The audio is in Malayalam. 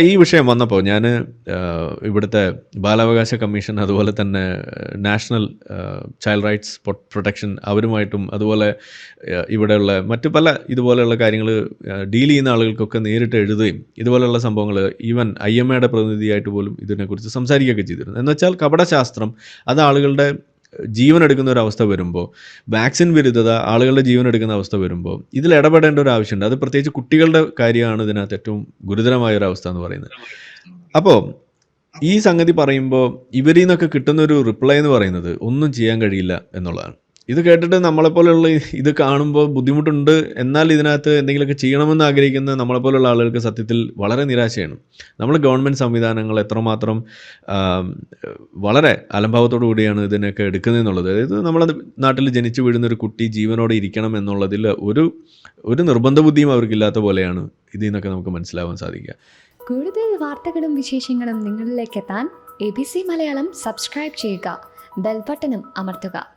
ഈ വിഷയം വന്നപ്പോൾ ഞാൻ ഇവിടുത്തെ ബാലാവകാശ കമ്മീഷൻ, അതുപോലെ തന്നെ നാഷണൽ ചൈൽഡ് റൈറ്റ്സ് പ്രൊട്ടക്ഷൻ, അവരുമായിട്ടും അതുപോലെ ഇവിടെയുള്ള മറ്റു പല ഇതുപോലെയുള്ള കാര്യങ്ങൾ ഡീൽ ചെയ്യുന്ന ആളുകൾക്കൊക്കെ നേരിട്ട് എഴുതുകയും ഇതുപോലെയുള്ള സംഭവങ്ങൾ ഈവൻ IMAയുടെ പ്രതിനിധിയായിട്ട് പോലും ഇതിനെക്കുറിച്ച് സംസാരിക്കുകയൊക്കെ ചെയ്തിരുന്നു. എന്ന് വെച്ചാൽ കപടശാസ്ത്രം അത് ആളുകളുടെ ജീവൻ എടുക്കുന്ന ഒരു അവസ്ഥ വരുമ്പോൾ, വാക്സിൻ വിരുദ്ധത ആളുകളുടെ ജീവൻ എടുക്കുന്ന അവസ്ഥ വരുമ്പോൾ ഇതിൽ ഇടപെടേണ്ട ഒരു ആവശ്യമുണ്ട്. അത് പ്രത്യേകിച്ച് കുട്ടികളുടെ കാര്യമാണ് ഇതിനകത്ത് ഏറ്റവും ഗുരുതരമായ ഒരു അവസ്ഥ എന്ന് പറയുന്നത്. അപ്പോൾ ഈ സംഗതി പറയുമ്പോൾ ഇവരിൽ നിന്നൊക്കെ കിട്ടുന്ന ഒരു റിപ്ലൈ എന്ന് പറയുന്നത് ഒന്നും ചെയ്യാൻ കഴിയില്ല എന്നുള്ളതാണ്. ഇത് കേട്ടിട്ട് നമ്മളെപ്പോലെയുള്ള ഇത് കാണുമ്പോൾ ബുദ്ധിമുട്ടുണ്ട്, എന്നാൽ ഇതിനകത്ത് എന്തെങ്കിലുമൊക്കെ ചെയ്യണമെന്ന് ആഗ്രഹിക്കുന്ന നമ്മളെപ്പോലുള്ള ആളുകൾക്ക് സത്യത്തിൽ വളരെ നിരാശയാണ്. നമ്മൾ ഗവൺമെൻറ് സംവിധാനങ്ങൾ എത്രമാത്രം വളരെ അലംഭാവത്തോടു കൂടിയാണ് ഇതിനൊക്കെ എടുക്കുന്നതെന്നുള്ളത്. അതായത് നമ്മുടെ നാട്ടിൽ ജനിച്ചു വീഴുന്നൊരു കുട്ടി ജീവനോടെ ഇരിക്കണം എന്നുള്ളതിൽ ഒരു നിർബന്ധ ബുദ്ധിയും അവർക്കില്ലാത്ത പോലെയാണ് ഇതിൽ നിന്നൊക്കെ നമുക്ക് മനസ്സിലാവാൻ സാധിക്കുക. കൂടുതൽ വാർത്തകളും വിശേഷങ്ങളും നിങ്ങളിലേക്ക് എത്താൻ ABC മലയാളം സബ്സ്ക്രൈബ് ചെയ്യുക, ബെൽ ബട്ടണും അമർത്തുക.